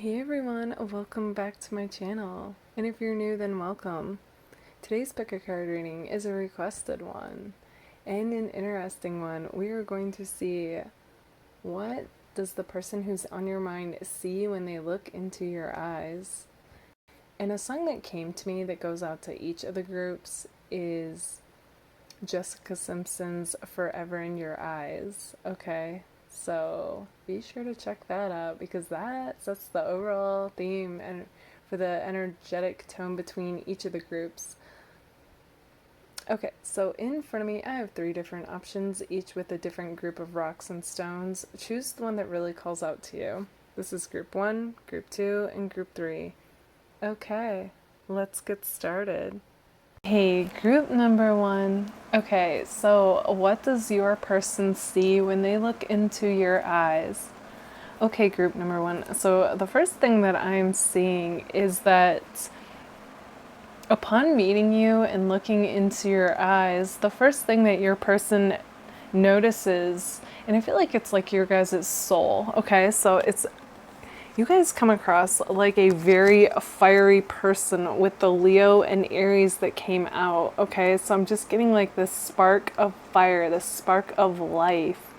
Hey everyone, welcome back to my channel. And if you're new, then welcome. Today's pick a card reading is a requested one and an interesting one. We are going to see what does the person who's on your mind see when they look into your eyes. And a song that came to me that goes out to each of the groups is Jessica Simpson's Forever in Your Eyes. Okay, so be sure to check that out because that sets the overall theme and for the energetic tone between each of the groups. Okay, so in front of me I have 3 different options, each with a different group of rocks and stones. Choose the one that really calls out to you. This is group 1, group 2, and group 3. Okay, let's get started. Hey, group number 1. Okay, so what does your person see when they look into your eyes? Okay, group number 1. So the first thing that I'm seeing is that upon meeting you and looking into your eyes, the first thing that your person notices, and I feel like it's like your guys' soul, okay? So it's you guys come across like a very fiery person with the Leo and Aries that came out, okay? So I'm just getting like this spark of fire, this spark of life.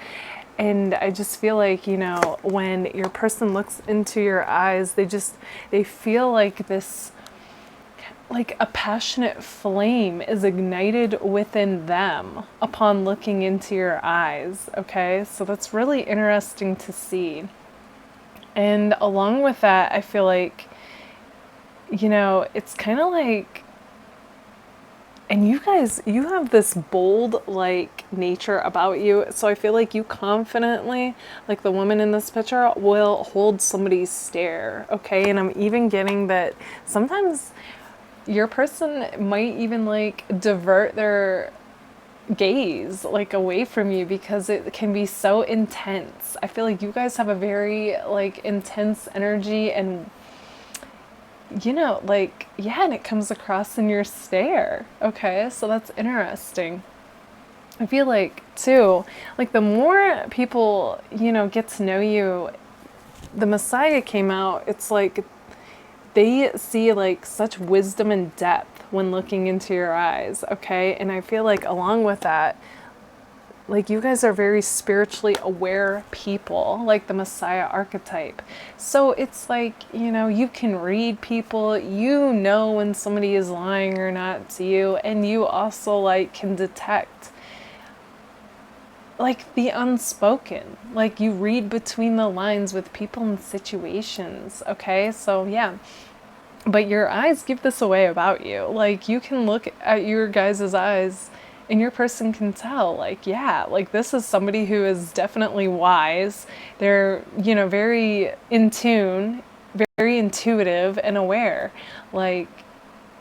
And I just feel like, you know, when your person looks into your eyes, they feel like this, like a passionate flame is ignited within them upon looking into your eyes, okay? So that's really interesting to see. And along with that, I feel like, you know, it's kind of like, and you guys, you have this bold, like, nature about you. So I feel like you confidently, like the woman in this picture, will hold somebody's stare, okay? And I'm even getting that sometimes your person might even, like, divert their gaze like away from you because it can be so intense. I feel like you guys have a very like intense energy and you know like yeah, and it comes across in your stare. Okay, so that's interesting. I feel like too, like the more people, you know, get to know you, the Messiah came out, it's like they see like such wisdom and depth when looking into your eyes, okay? And I feel like along with that, like you guys are very spiritually aware people, like the Messiah archetype. So it's like, you know, you can read people, you know when somebody is lying or not to you, and you also like can detect like the unspoken. Like you read between the lines with people and situations, okay? So yeah. But your eyes give this away about you. Like you can look at your guys' eyes and your person can tell like, yeah, like this is somebody who is definitely wise. They're, you know, very in tune, very intuitive and aware. Like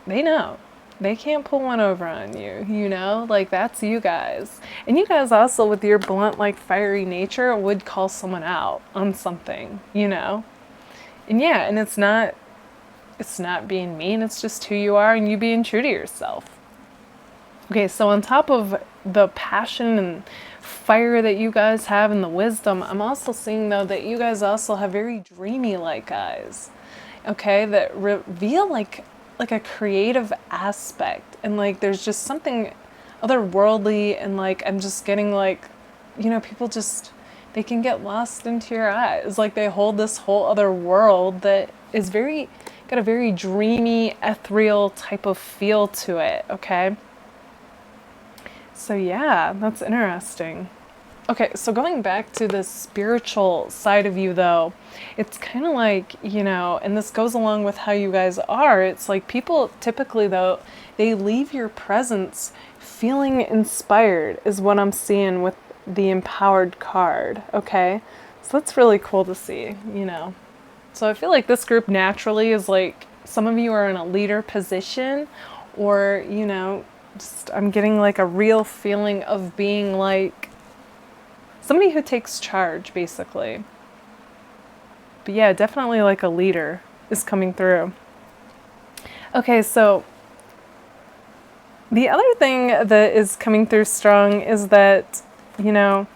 they know. They can't pull one over on you, you know? Like that's you guys. And you guys also with your blunt like fiery nature would call someone out on something, you know? And yeah, and it's not being mean, it's just who you are and you being true to yourself. Okay, so on top of the passion and fire that you guys have and the wisdom, I'm also seeing though that you guys also have very dreamy like eyes, okay, that reveal like a creative aspect and like there's just something otherworldly and like I'm just getting like, you know, people just they can get lost into your eyes, like they hold this whole other world that is very got a very dreamy, ethereal type of feel to it, okay? So yeah, that's interesting. Okay, so going back to the spiritual side of you though, it's kind of like, you know, and this goes along with how you guys are, it's like people typically though, they leave your presence feeling inspired is what I'm seeing with the empowered card, okay? So that's really cool to see, you know. So I feel like this group naturally is like some of you are in a leader position or, you know, just I'm getting like a real feeling of being like somebody who takes charge basically. But yeah, definitely like a leader is coming through. Okay, so the other thing that is coming through strong is that, you know,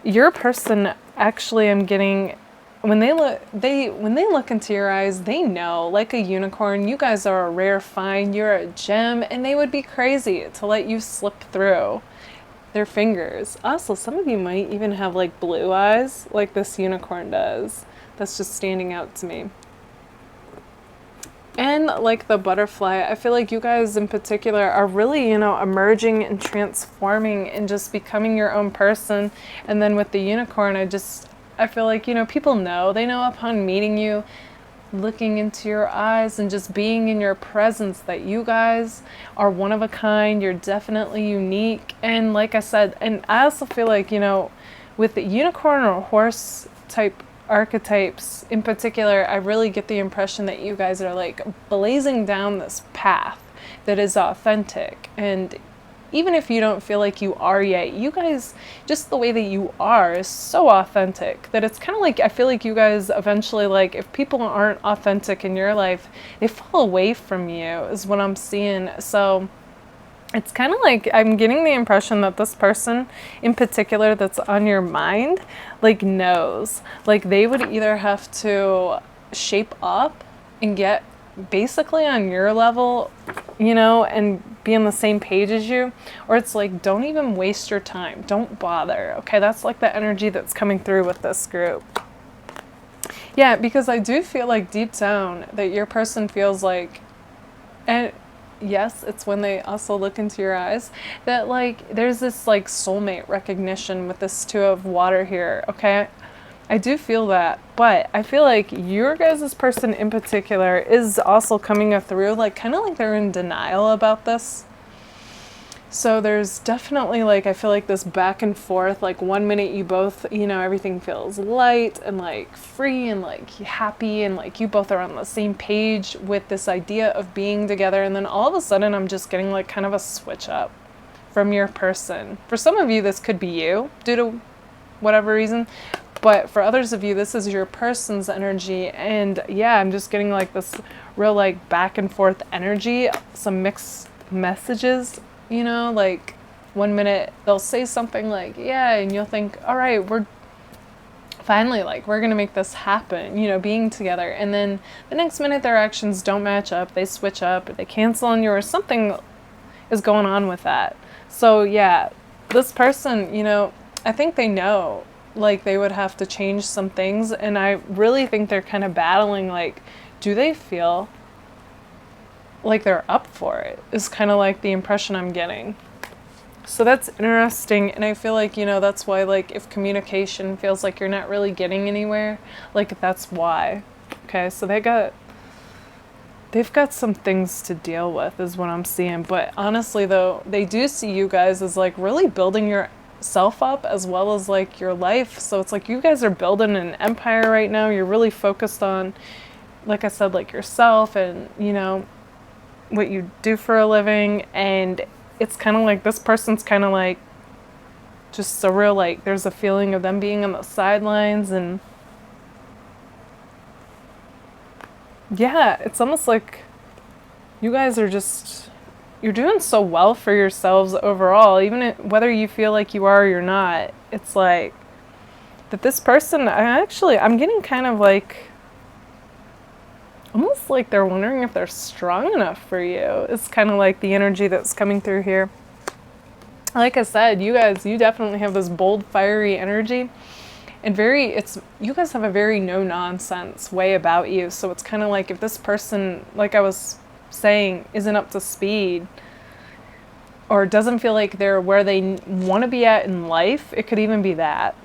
your person actually I'm getting when they look into your eyes, they know, like a unicorn, you guys are a rare find, you're a gem, and they would be crazy to let you slip through their fingers. Also, some of you might even have like blue eyes, like this unicorn does. That's just standing out to me. And like the butterfly, I feel like you guys in particular are really, emerging and transforming and just becoming your own person. And then with the unicorn, I feel like, people know. They know upon meeting you, looking into your eyes and just being in your presence, that you guys are one of a kind. You're definitely unique. And like I said, and I also feel like, with the unicorn or horse type archetypes in particular, I really get the impression that you guys are like blazing down this path that is authentic. And even if you don't feel like you are yet, you guys, just the way that you are is so authentic that it's kind of like, I feel like you guys eventually, like, if people aren't authentic in your life, they fall away from you, is what I'm seeing. So it's kind of like I'm getting the impression that this person in particular that's on your mind, like, knows. Like, they would either have to shape up and get basically on your level, and be on the same page as you, or it's like, don't even waste your time. Don't bother. Okay, that's like the energy that's coming through with this group. Yeah, because I do feel like deep down that your person feels like, and yes, it's when they also look into your eyes, that like there's this like soulmate recognition with this Two of Water here, okay? I do feel that, but I feel like your guys' person in particular is also coming through, like, kind of like they're in denial about this. So there's definitely, like, I feel like this back and forth, like, one minute you both, everything feels light and like free and like happy and like you both are on the same page with this idea of being together, and then all of a sudden I'm just getting like kind of a switch up from your person. For some of you, this could be you due to whatever reason, but for others of you, this is your person's energy. And yeah, I'm just getting like this real like back and forth energy, some mixed messages, like one minute they'll say something like, yeah, and you'll think, all right, we're finally, like, we're gonna make this happen, being together. And then the next minute their actions don't match up, they switch up, or they cancel on you, or something is going on with that. So yeah, this person, I think they know, like, they would have to change some things, and I really think they're kind of battling, like, do they feel like they're up for it, is kind of like the impression I'm getting. So that's interesting, and I feel like, that's why, like, if communication feels like you're not really getting anywhere, like, that's why. Okay, so they've got some things to deal with, is what I'm seeing. But honestly, though, they do see you guys as, like, really building yourself up as well as, like, your life. So it's like you guys are building an empire right now. You're really focused on, like I said, like, yourself and, what you do for a living. And it's kind of like this person's kind of like just so real, like, there's a feeling of them being on the sidelines. And yeah, it's almost like you guys are just, you're doing so well for yourselves overall, even whether you feel like you are or you're not. It's like that this person, I'm getting kind of like, almost like they're wondering if they're strong enough for you. It's kind of like the energy that's coming through here. Like I said, you guys, you definitely have this bold, fiery energy. And you guys have a very no-nonsense way about you. So it's kind of like if this person, like I was saying, isn't up to speed or doesn't feel like they're where they want to be at in life, it could even be that.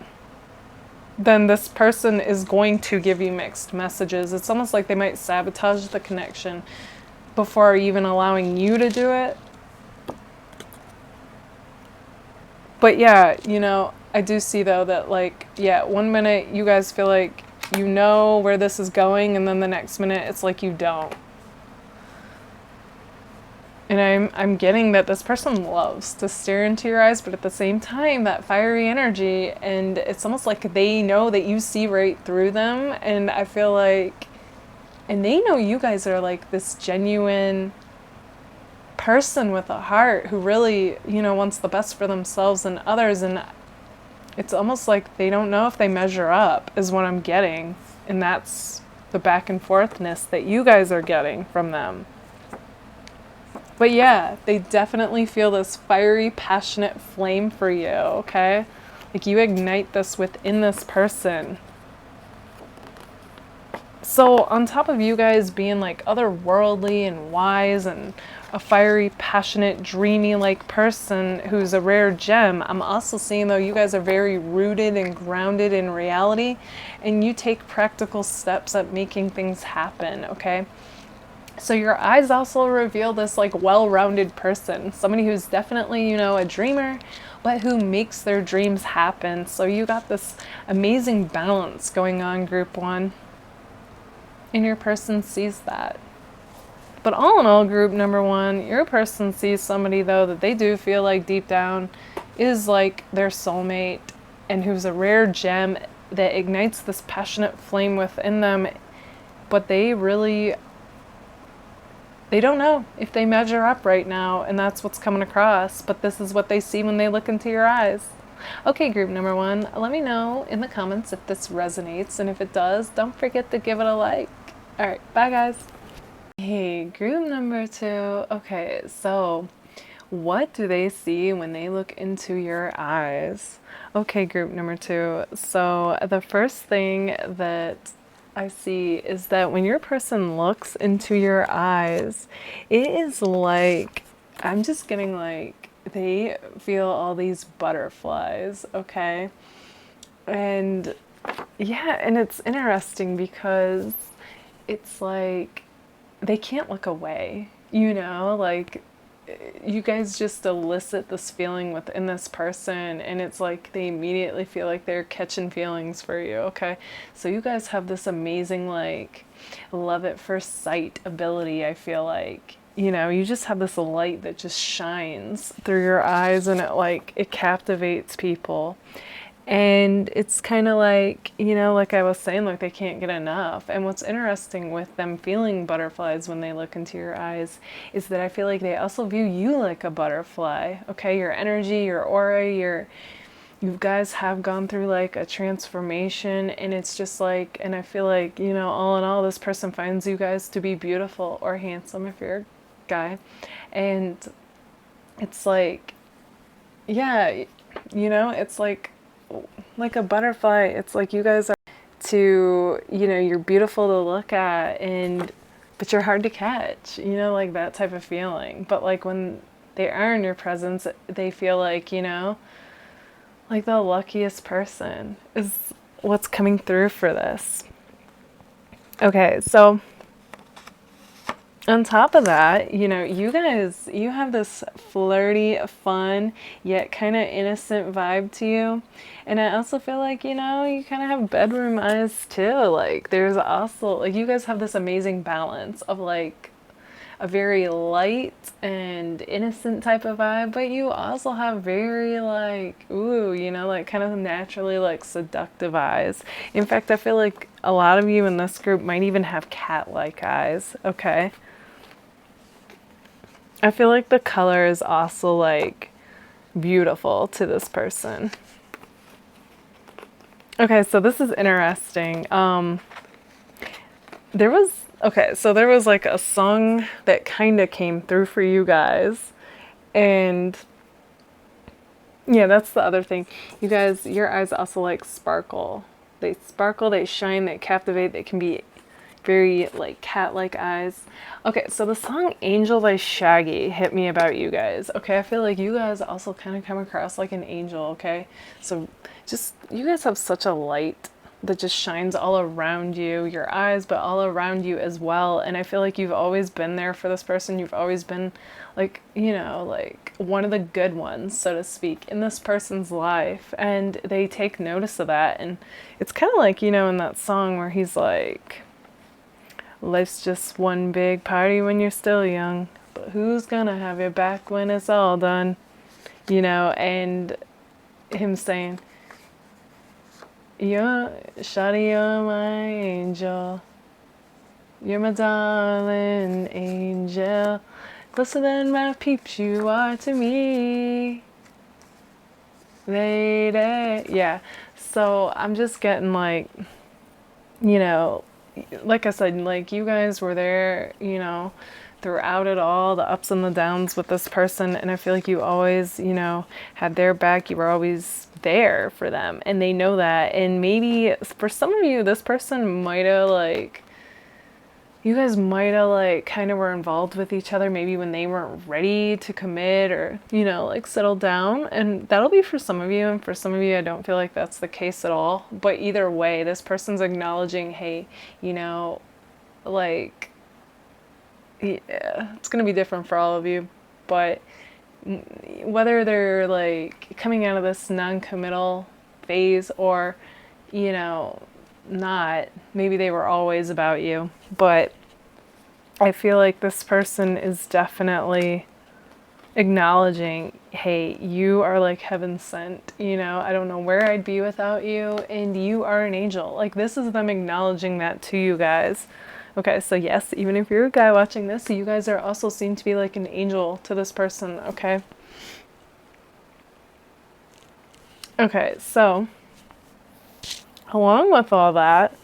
Then this person is going to give you mixed messages. It's almost like they might sabotage the connection before even allowing you to do it. But yeah, I do see, though, that, like, yeah, one minute you guys feel like you know where this is going, and then the next minute it's like you don't. And I'm getting that this person loves to stare into your eyes, but at the same time, that fiery energy, and it's almost like they know that you see right through them. And I feel like, and they know you guys are like this genuine person with a heart who really, wants the best for themselves and others. And It's almost like they don't know if they measure up, is what I'm getting. And that's the back and forthness that you guys are getting from them. But yeah, they definitely feel this fiery, passionate flame for you, okay? Like you ignite this within this person. So on top of you guys being like otherworldly and wise and a fiery, passionate, dreamy like person who's a rare gem, I'm also seeing though you guys are very rooted and grounded in reality, and you take practical steps at making things happen, okay? So your eyes also reveal this like well-rounded person, somebody who's definitely, you know, a dreamer, but who makes their dreams happen. So you got this amazing balance going on, group one, and your person sees that. But all in all, group number one, your person sees somebody though that they do feel like deep down is like their soulmate, and who's a rare gem that ignites this passionate flame within them, but they don't know if they measure up right now, and that's what's coming across, but this is what they see when they look into your eyes. Okay, group number one, let me know in the comments if this resonates, and if it does, don't forget to give it a like. All right, bye guys. Hey, group number two. Okay, so what do they see when they look into your eyes? Okay, group number two. So the first thing that I see is that when your person looks into your eyes, it is like, I'm just getting like, they feel all these butterflies, okay? And yeah, and it's interesting because it's like, they can't look away, you know, like you guys just elicit this feeling within this person, and it's like they immediately feel like they're catching feelings for you, okay? So you guys have this amazing like love at first sight ability. I feel like, you know, you just have this light that just shines through your eyes, and it captivates people. And it's kind of like, you know, like I was saying, like they can't get enough. And what's interesting with them feeling butterflies when they look into your eyes is that I feel like they also view you like a butterfly. Okay, your energy, your aura, you guys have gone through like a transformation, and it's just like, and I feel like, you know, all in all, this person finds you guys to be beautiful or handsome if you're a guy. And it's like, yeah, you know, it's like a butterfly. It's like you guys are to, you know, you're beautiful to look at, and but you're hard to catch, you know, like that type of feeling. But like when they are in your presence, they feel like, you know, like the luckiest person is what's coming through for this. Okay, so on top of that, you know, you guys, you have this flirty, fun, yet kind of innocent vibe to you. And I also feel like, you know, you kind of have bedroom eyes too. Like there's also, like you guys have this amazing balance of like a very light and innocent type of vibe, but you also have very like, ooh, you know, like kind of naturally like seductive eyes. In fact, I feel like a lot of you in this group might even have cat-like eyes, okay? I feel like the color is also like beautiful to this person. Okay, so this is interesting. There was like a song that kind of came through for you guys, and yeah, that's the other thing. You guys, your eyes also like sparkle. They sparkle, they shine, they captivate, they can be very like cat-like eyes. Okay, so the song Angel by Shaggy hit me about you guys. Okay, I feel like you guys also kind of come across like an angel, okay? So just, you guys have such a light that just shines all around you, your eyes, but all around you as well. And I feel like you've always been there for this person. You've always been like, you know, like one of the good ones, so to speak, in this person's life. And they take notice of that. And it's kind of like, you know, in that song where he's like, life's just one big party when you're still young, but who's gonna have your back when it's all done? You know, and him saying, you're, shawty, you're my angel. You're my darling angel. Closer than my peeps you are to me. Yeah. So I'm just getting like, you know, like I said, like you guys were there, you know, throughout it all, the ups and the downs with this person. And I feel like you always, you know, had their back. You were always there for them. And they know that. And maybe for some of you, this person might have like, you guys might have like kind of were involved with each other maybe when they weren't ready to commit or, you know, like settle down. And that'll be for some of you. And for some of you, I don't feel like that's the case at all. But either way, this person's acknowledging, hey, you know, like, yeah, it's going to be different for all of you. But whether they're like coming out of this non-committal phase or, you know, not, maybe they were always about you. But I feel like this person is definitely acknowledging, hey, you are like heaven sent, you know, I don't know where I'd be without you, and you are an angel. Like, this is them acknowledging that to you guys. Okay, so yes, even if you're a guy watching this, you guys are also seen to be like an angel to this person, okay? Okay, so along with all that,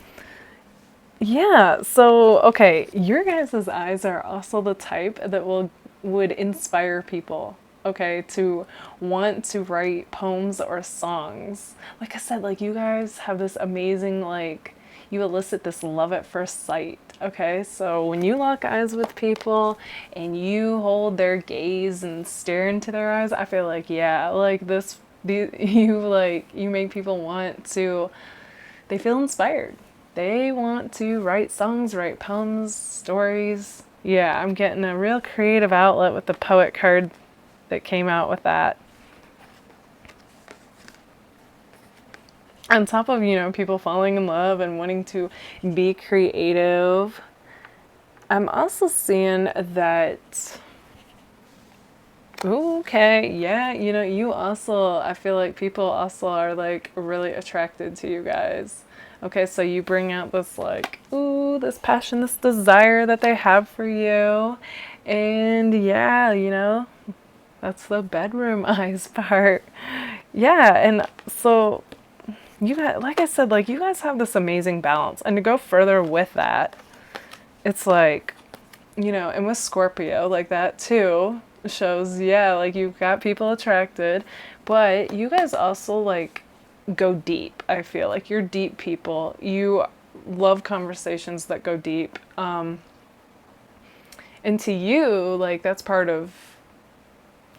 yeah, so okay, your guys' eyes are also the type that would inspire people, okay, to want to write poems or songs. Like I said, like you guys have this amazing like you elicit this love at first sight, okay? So when you lock eyes with people and you hold their gaze and stare into their eyes, I feel like yeah, like you make people want to, they feel inspired. They want to write songs, write poems, stories. Yeah, I'm getting a real creative outlet with the poet card that came out with that. On top of, you know, people falling in love and wanting to be creative, I'm also seeing that, okay, yeah, you know, you also, I feel like people also are like really attracted to you guys. Okay, so you bring out this like, ooh, this passion, this desire that they have for you. And yeah, you know, that's the bedroom eyes part. Yeah, and so you guys, like I said, like you guys have this amazing balance. And to go further with that, it's like, you know, and with Scorpio, like that too shows, yeah, like you've got people attracted, but you guys also like go deep. I feel like you're deep people. You love conversations that go deep. And to you, like that's part of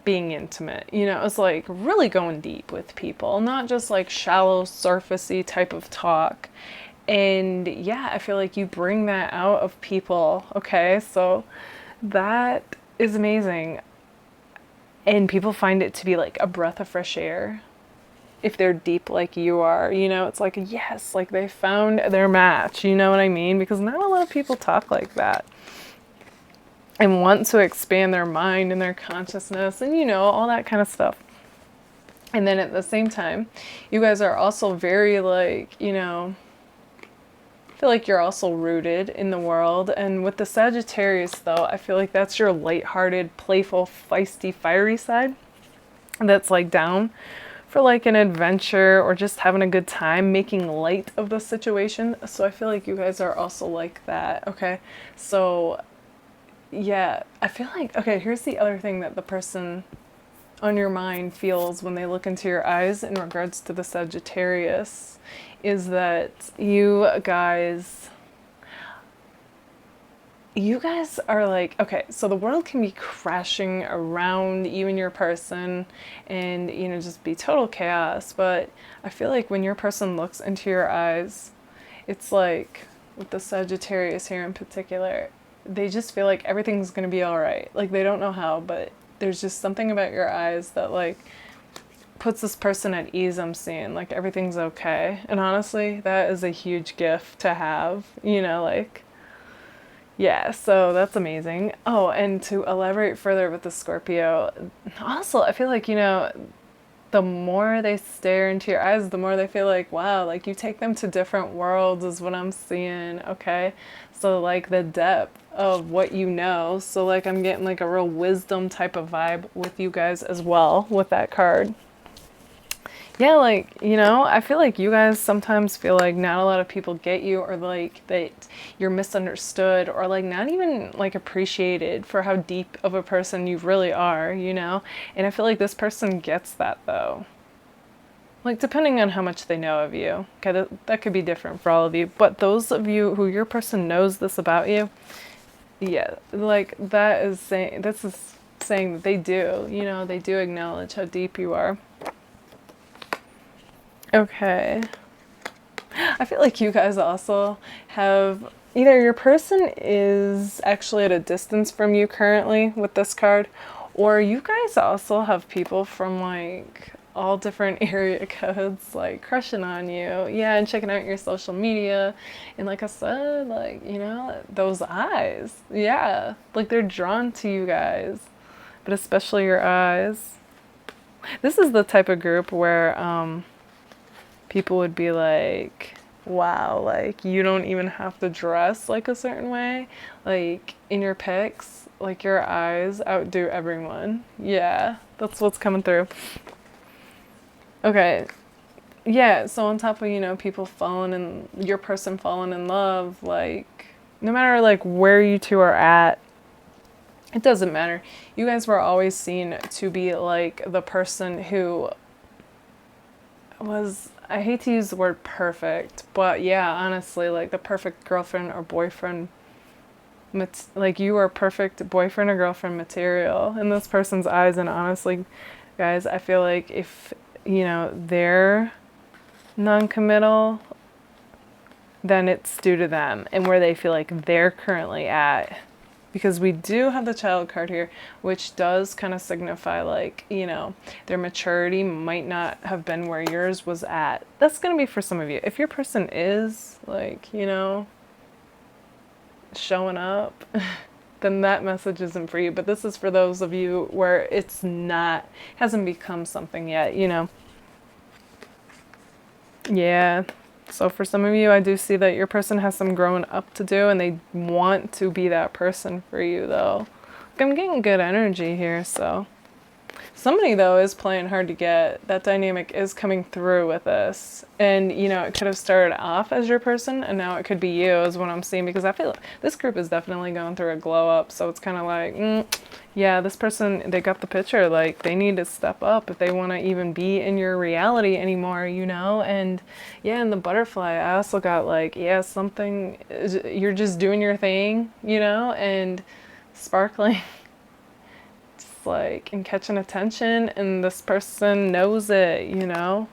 being intimate. You know, it's like really going deep with people, not just like shallow, surfacey type of talk. And yeah, I feel like you bring that out of people. Okay, so that is amazing. And people find it to be like a breath of fresh air if they're deep like you are. You know, it's like, yes, like they found their match. You know what I mean? Because not a lot of people talk like that and want to expand their mind and their consciousness and, you know, all that kind of stuff. And then at the same time, you guys are also very like, you know, I feel like you're also rooted in the world. And with the Sagittarius, though, I feel like that's your lighthearted, playful, feisty, fiery side. That's like down for like an adventure or just having a good time, making light of the situation. So I feel like you guys are also like that. Okay. So yeah, I feel like, okay, here's the other thing that the person on your mind feels when they look into your eyes in regards to the Sagittarius is that you guys are like, okay, so the world can be crashing around you and your person and, you know, just be total chaos. But I feel like when your person looks into your eyes, it's like with the Sagittarius here in particular, they just feel like everything's going to be all right. Like they don't know how, but there's just something about your eyes that like puts this person at ease. I'm seeing like everything's okay. And honestly, that is a huge gift to have, you know, like, yeah, so that's amazing. Oh, and to elaborate further with the Scorpio, also, I feel like, you know, the more they stare into your eyes, the more they feel like, wow, like you take them to different worlds is what I'm seeing, okay? So like the depth of what you know. So like I'm getting like a real wisdom type of vibe with you guys as well with that card. yeah, like, you know, I feel like you guys sometimes feel like not a lot of people get you, or like that you're misunderstood, or like not even like appreciated for how deep of a person you really are, you know? And I feel like this person gets that though. Like, depending on how much they know of you. Okay, that could be different for all of you. But those of you who your person knows this about you, yeah, like this is saying that they do, you know, they do acknowledge how deep you are. Okay. I feel like you guys also have either your person is actually at a distance from you currently with this card, or you guys also have people from like all different area codes like crushing on you. Yeah, and checking out your social media. And like I said, like, you know, those eyes. Yeah, like they're drawn to you guys, but especially your eyes. This is the type of group where people would be like, wow, like you don't even have to dress like a certain way. Like in your pics, like your eyes outdo everyone. Yeah, that's what's coming through. Okay. Yeah, so on top of, you know, people falling in, your person falling in love, like no matter like where you two are at, it doesn't matter. You guys were always seen to be like the person who was, I hate to use the word perfect, but yeah, honestly, like the perfect girlfriend or boyfriend. Like you are perfect boyfriend or girlfriend material in this person's eyes. And honestly, guys, I feel like if, you know, they're non-committal, then it's due to them and where they feel like they're currently at. Because we do have the child card here, which does kind of signify like, you know, their maturity might not have been where yours was at. That's going to be for some of you. If your person is like, you know, showing up, then that message isn't for you. But this is for those of you where it's not, hasn't become something yet, you know. Yeah. So for some of you, I do see that your person has some growing up to do and they want to be that person for you though. I'm getting good energy here, so. Somebody though is playing hard to get. That dynamic is coming through with this. And you know, it could have started off as your person and now it could be you is what I'm seeing, because I feel like this group is definitely going through a glow up. So it's kind of like, yeah, this person, they got the picture. Like they need to step up if they want to even be in your reality anymore, you know? And yeah, in the butterfly, I also got like, yeah, something, you're just doing your thing, you know? And sparkling. Like, and catching attention, and this person knows it, you know,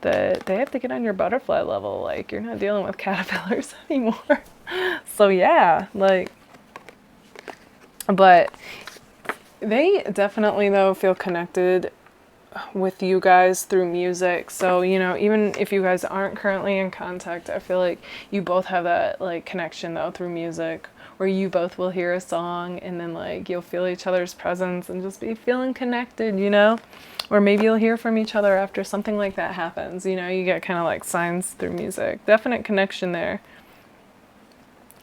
that they have to get on your butterfly level. Like, you're not dealing with caterpillars anymore. So yeah, like, but they definitely though feel connected with you guys through music. So, you know, even if you guys aren't currently in contact, I feel like you both have that like connection though through music, where you both will hear a song and then like you'll feel each other's presence and just be feeling connected, you know? Or maybe you'll hear from each other after something like that happens, you know? You get kind of like signs through music. Definite connection there.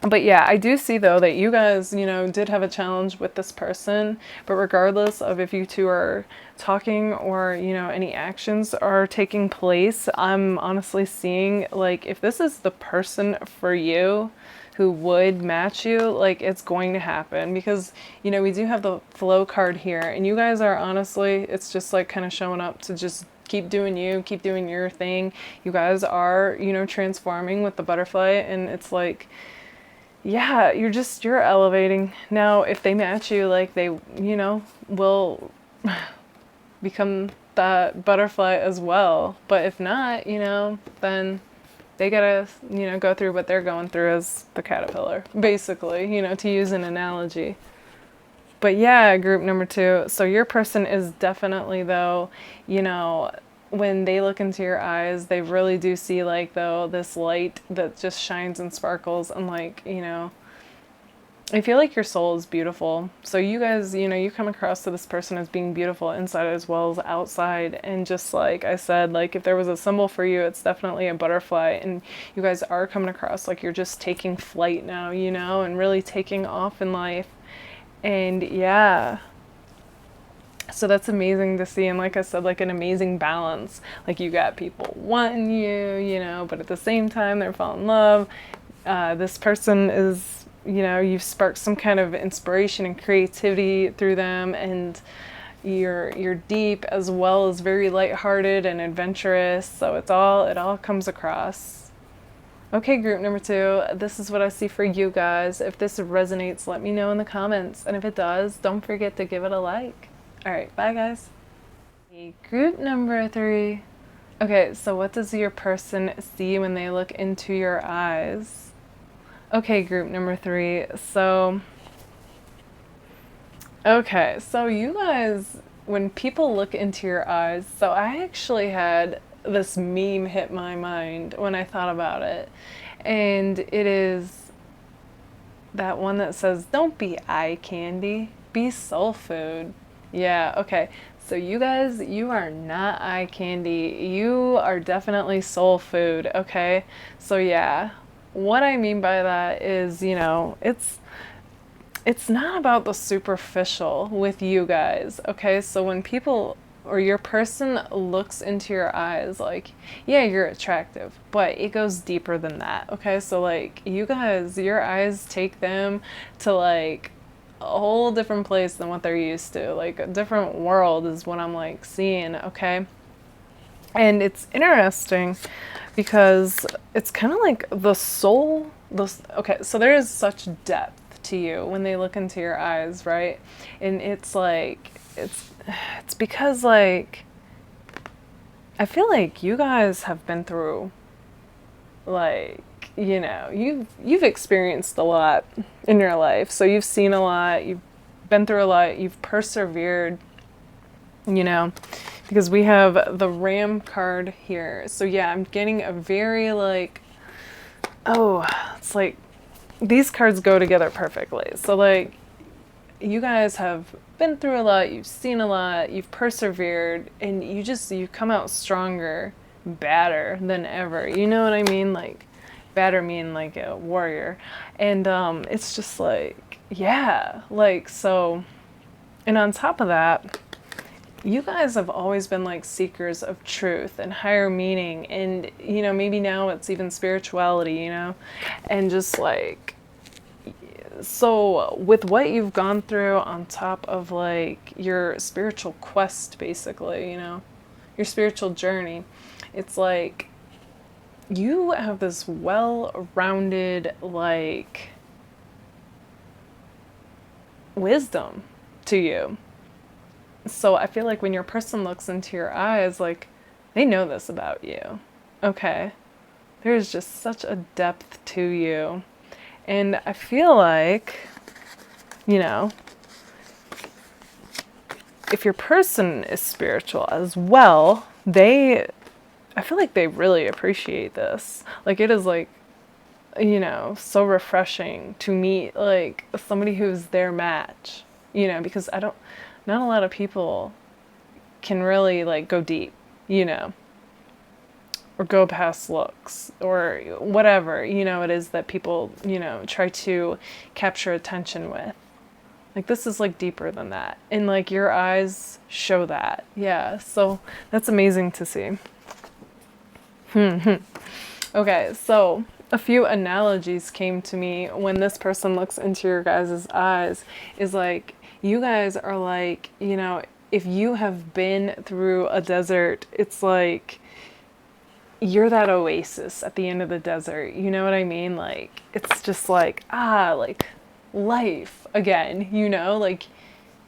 But yeah, I do see though that you guys, you know, did have a challenge with this person, but regardless of if you two are talking or, you know, any actions are taking place, I'm honestly seeing like if this is the person for you who would match you, like it's going to happen, because, you know, we do have the flow card here and you guys are honestly, it's just like kind of showing up to just keep doing you, keep doing your thing. You guys are, you know, transforming with the butterfly, and it's like, yeah, you're elevating. Now, if they match you, like they, you know, will become that butterfly as well. But if not, you know, then they gotta, you know, go through what they're going through as the caterpillar, basically, you know, to use an analogy. But yeah, group number 2. So your person is definitely though, you know, when they look into your eyes, they really do see like though this light that just shines and sparkles, and like, you know, I feel like your soul is beautiful. So you guys, you know, you come across to this person as being beautiful inside as well as outside. And just like I said, like if there was a symbol for you, it's definitely a butterfly. And you guys are coming across like you're just taking flight now, you know, and really taking off in life. And yeah, So that's amazing to see. And like I said, like an amazing balance. Like you got people wanting you, you know, but at the same time they're falling in love. This person is, you know, you've sparked some kind of inspiration and creativity through them, and you're deep as well as very lighthearted and adventurous. So it all comes across. Okay, group number 2, this is what I see for you guys. If this resonates, let me know in the comments. And if it does, don't forget to give it a like. All right, bye guys. Group number 3. Okay, so what does your person see when they look into your eyes? Okay, group number 3. Okay, so you guys, when people look into your eyes, so I actually had this meme hit my mind when I thought about it. And it is that one that says, don't be eye candy, be soul food. Yeah, okay. So you guys, you are not eye candy. You are definitely soul food, okay? So yeah, what I mean by that is, you know, it's not about the superficial with you guys, okay? So when people or your person looks into your eyes, like, yeah, you're attractive, but it goes deeper than that, okay? So like you guys, your eyes take them to like a whole different place than what they're used to. Like a different world is what I'm like seeing, okay? And it's interesting because it's kind of like the soul, okay, so there is such depth to you when they look into your eyes, right? And it's like it's because like I feel like you guys have been through, like, you know, you've experienced a lot in your life. So you've seen a lot, you've been through a lot, you've persevered, you know, because we have the Ram card here. So yeah, I'm getting a very like, oh, it's like these cards go together perfectly. So like you guys have been through a lot, you've seen a lot, you've persevered, and you come out stronger, badder than ever. You know what I mean? Like badder mean like a warrior. And it's just like, yeah, like so. And on top of that, you guys have always been like seekers of truth and higher meaning, and you know, maybe now it's even spirituality, you know, and just like, so with what you've gone through on top of like your spiritual quest, basically, you know, your spiritual journey, it's like you have this well-rounded like wisdom to you. So I feel like when your person looks into your eyes, like they know this about you, okay? There's just such a depth to you. And I feel like, you know, if your person is spiritual as well, I feel like they really appreciate this. Like it is like, you know, so refreshing to meet like somebody who's their match, you know, because not a lot of people can really like go deep, you know, or go past looks or whatever, you know, it is that people, you know, try to capture attention with. Like this is like deeper than that. And like your eyes show that. Yeah. So that's amazing to see. Okay. So a few analogies came to me when this person looks into your guys' eyes is like, you guys are like, you know, if you have been through a desert, it's like you're that oasis at the end of the desert. You know what I mean? Like, it's just like, like life again, you know, like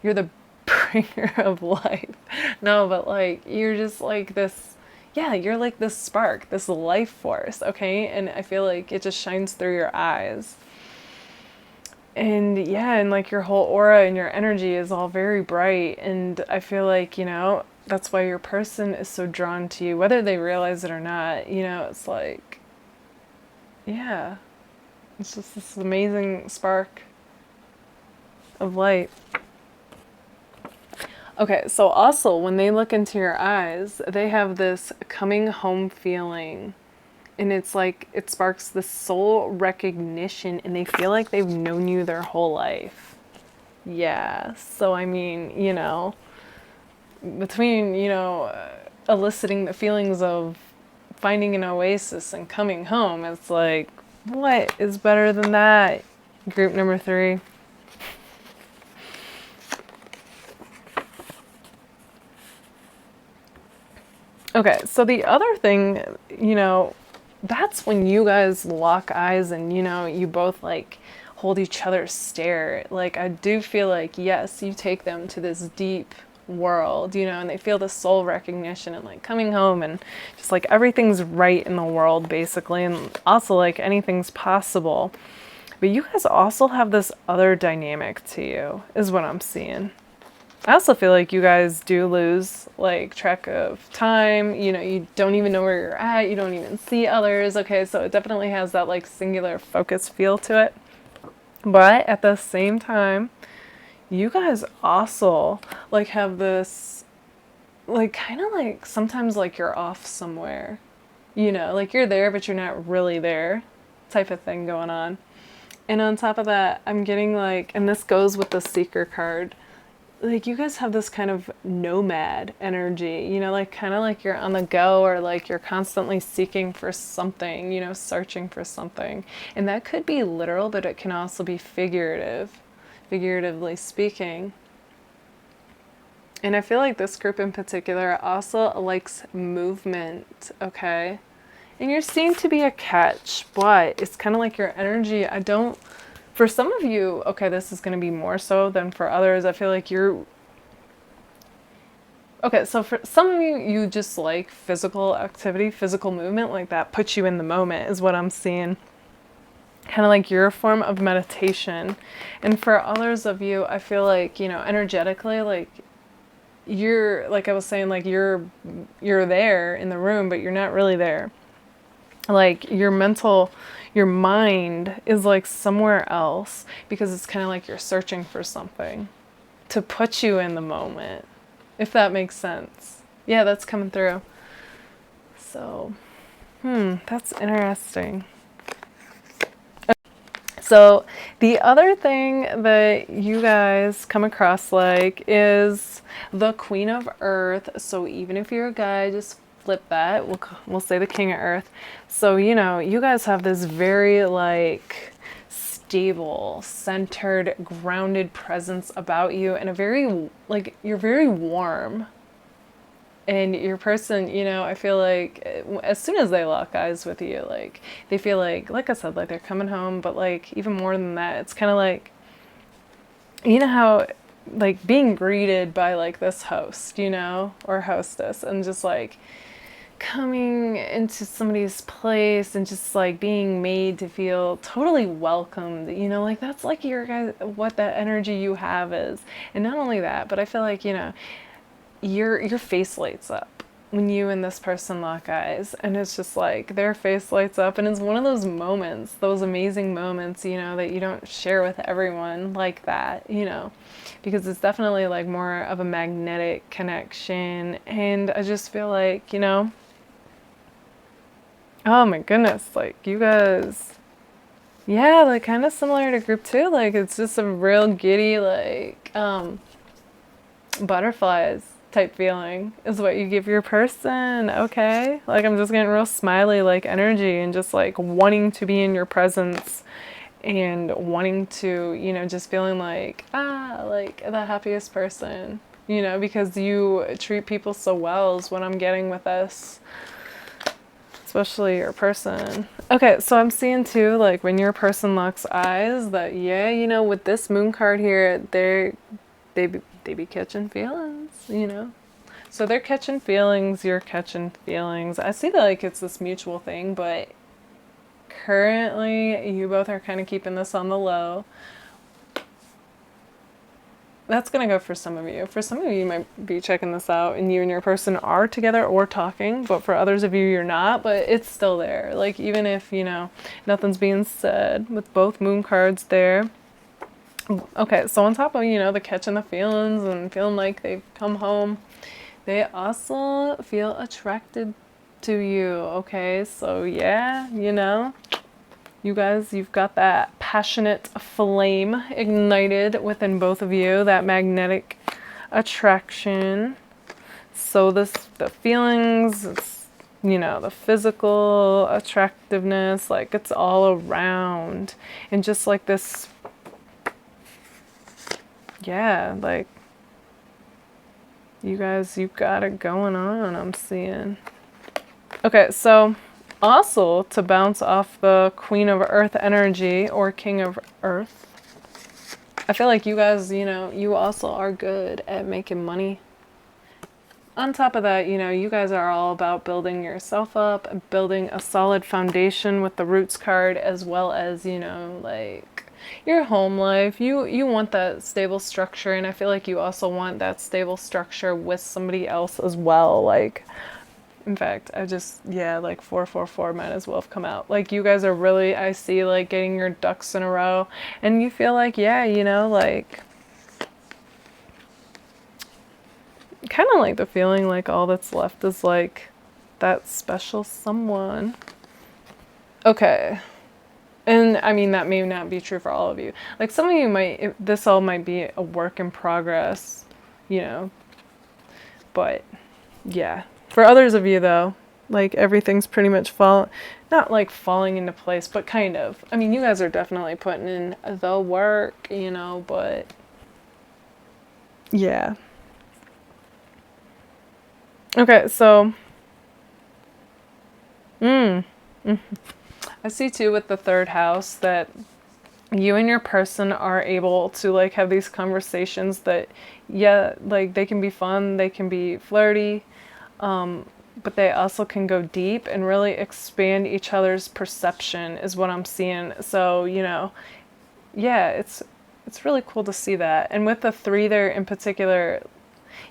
you're the bringer of life. No, but like, you're just like this, yeah, you're like this spark, this life force, okay? And I feel like it just shines through your eyes. And yeah, and like your whole aura and your energy is all very bright. And I feel like, you know, that's why your person is so drawn to you, whether they realize it or not. You know, it's like, yeah, it's just this amazing spark of light. Okay, so also when they look into your eyes, they have this coming home feeling. And it's like, it sparks this soul recognition, and they feel like they've known you their whole life. Yeah, so I mean, you know, between, you know, eliciting the feelings of finding an oasis and coming home, it's like, what is better than that? Group number 3. Okay, so the other thing, you know, that's when you guys lock eyes and, you know, you both like hold each other's stare. Like, I do feel like, yes, you take them to this deep world, you know, and they feel the soul recognition and like coming home and just like everything's right in the world basically, and also like anything's possible. But you guys also have this other dynamic to you, is what I'm seeing. I also feel like you guys do lose like track of time. You know, you don't even know where you're at. You don't even see others. Okay, so it definitely has that like singular focus feel to it. But at the same time, you guys also like have this like kind of like sometimes like you're off somewhere. You know, like you're there but you're not really there type of thing going on. And on top of that, I'm getting like, and this goes with the Seeker card, like you guys have this kind of nomad energy, you know, like kind of like you're on the go, or like you're constantly seeking for something, you know, searching for something. And that could be literal, but it can also be figuratively speaking. And I feel like this group in particular also likes movement, okay? And you're seen to be a catch, but it's kind of like your energy. For some of you, okay, this is going to be more so than for others. I feel like okay, so for some of you, you just like physical activity, physical movement, like that puts you in the moment is what I'm seeing. Kind of like your form of meditation. And for others of you, I feel like, you know, energetically, like you're, like I was saying, like you're there in the room, but you're not really there. Like your mind is like somewhere else, because it's kind of like you're searching for something to put you in the moment, if that makes sense. Yeah, that's coming through. So, that's interesting. So the other thing that you guys come across like is the Queen of Earth. So even if you're a guy, just flip that. We'll say the King of Earth. So, you know, you guys have this very like stable, centered, grounded presence about you, and a very like you're very warm. And your person, you know, I feel like as soon as they lock eyes with you, like they feel like I said, like they're coming home, but like even more than that, it's kind of like, you know how like being greeted by like this host, you know, or hostess, and just like coming into somebody's place and just like being made to feel totally welcomed, you know, like that's like your guys, what that energy you have is. And not only that, but I feel like, you know, your face lights up when you and this person lock eyes, and it's just like their face lights up, and it's one of those moments, those amazing moments, you know, that you don't share with everyone like that, you know, because it's definitely like more of a magnetic connection. And I just feel like, you know, oh my goodness, like you guys, yeah, like kind of similar to group 2, like it's just a real giddy like butterflies type feeling is what you give your person. Okay, like I'm just getting real smiley like energy, and just like wanting to be in your presence, and wanting to, you know, just feeling like like the happiest person, you know, because you treat people so well is what I'm getting with this, especially your person. Okay, so I'm seeing too, like when your person locks eyes, that yeah, you know, with this moon card here, they be catching feelings, you know. So they're catching feelings, you're catching feelings. I see that like it's this mutual thing, but currently you both are kind of keeping this on the low. That's going to go for some of you. For some of you, you might be checking this out and you and your person are together or talking, but for others of you, you're not, but it's still there. Like even if, you know, nothing's being said, with both moon cards there. Okay, so on top of, you know, the catching the feelings and feeling like they've come home, they also feel attracted to you, okay? So yeah, you know, you guys, you've got that passionate flame ignited within both of you, that magnetic attraction. So the feelings, it's, you know, the physical attractiveness, like it's all around. And just like this, yeah, like you guys, you've got it going on, I'm seeing. Okay, so also to bounce off the Queen of Earth energy or King of Earth, I feel like you guys, you know, you also are good at making money. On top of that, you know, you guys are all about building yourself up and building a solid foundation with the Roots card, as well as, you know, like your home life. You want that stable structure, and I feel like you also want that stable structure with somebody else as well. Like, in fact, I just, yeah, like 444 might as well have come out. Like, you guys are really, I see, like, getting your ducks in a row. And you feel like, yeah, you know, like, kind of like the feeling like all that's left is, like, that special someone. Okay. And, I mean, that may not be true for all of you. Like, some of you might, this all might be a work in progress, you know. But, yeah. For others of you, though, like, everything's pretty much not like falling into place, but kind of. I mean, you guys are definitely putting in the work, you know, but yeah. Okay, so, I see too with the third house that you and your person are able to like have these conversations that, yeah, like they can be fun, they can be flirty, but they also can go deep and really expand each other's perception is what I'm seeing. So, you know, yeah, it's really cool to see that. And with the three there in particular,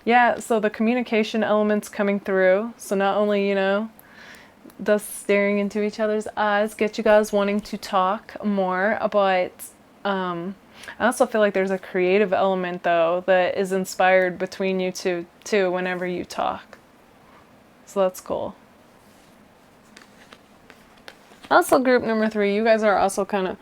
yeah, so the communication elements coming through. So not only, you know, the staring into each other's eyes get you guys wanting to talk more, but I also feel like there's a creative element though that is inspired between you two too whenever you talk. So that's cool. Also, group number 3, you guys are also kind of,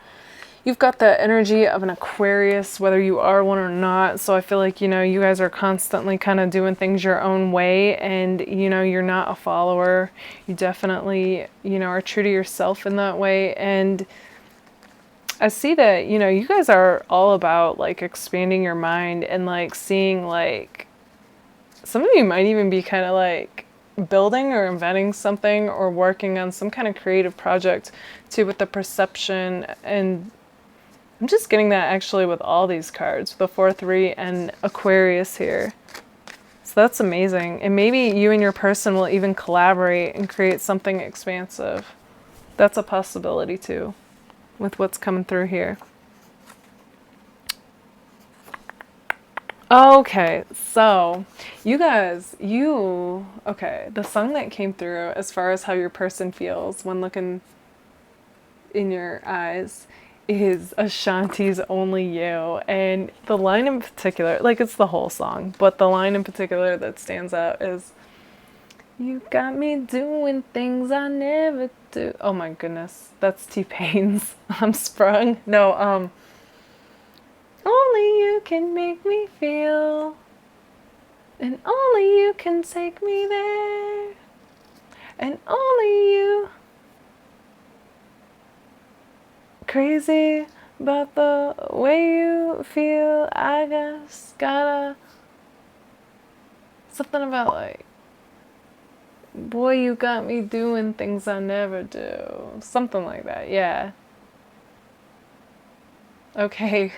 you've got the energy of an Aquarius, whether you are one or not. So I feel like, you know, you guys are constantly kind of doing things your own way, and, you know, you're not a follower. You definitely, you know, are true to yourself in that way. And I see that, you know, you guys are all about like expanding your mind and like seeing, like, some of you might even be kind of like building or inventing something or working on some kind of creative project too with the perception. And I'm just getting that actually with all these cards, the 4-3 and Aquarius here. So that's amazing. And maybe you and your person will even collaborate and create something expansive. That's a possibility too with what's coming through here. Okay, so you guys, okay, the song that came through as far as how your person feels when looking in your eyes is Ashanti's Only You. And the line in particular, like it's the whole song, but the line in particular that stands out is, "You got me doing things I never do." Oh my goodness, that's T-Pain's I'm Sprung. No, only you can make me feel, and only you can take me there, and only you. Crazy about the way you feel, I guess. Gotta. Something about like, boy, you got me doing things I never do. Something like that, yeah. Okay.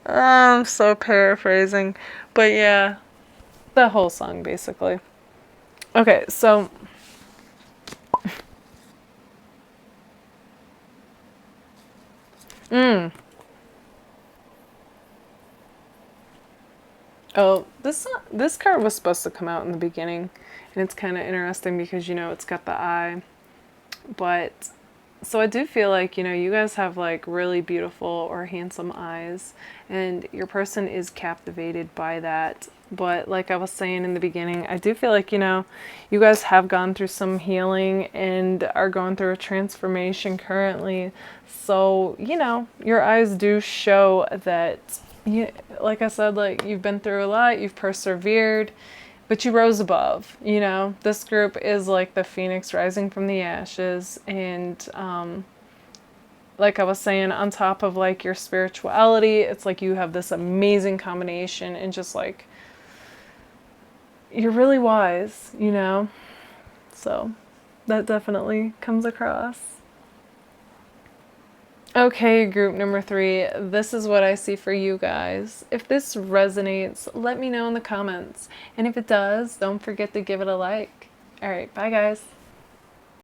I'm so paraphrasing. But yeah, the whole song basically. Okay, so oh, this card was supposed to come out in the beginning, and it's kind of interesting because, you know, it's got the eye. But so I do feel like, you know, you guys have like really beautiful or handsome eyes, and your person is captivated by that. But like I was saying in the beginning, I do feel like, you know, you guys have gone through some healing and are going through a transformation currently. So, you know, your eyes do show that, you, like I said, like you've been through a lot, you've persevered, but you rose above, you know? This group is like the phoenix rising from the ashes, and like I was saying, on top of like your spirituality, it's like you have this amazing combination, and just like you're really wise, you know? So that definitely comes across. Okay, group number 3, this is what I see for you guys. If this resonates, let me know in the comments. And if it does, don't forget to give it a like. All right, bye guys.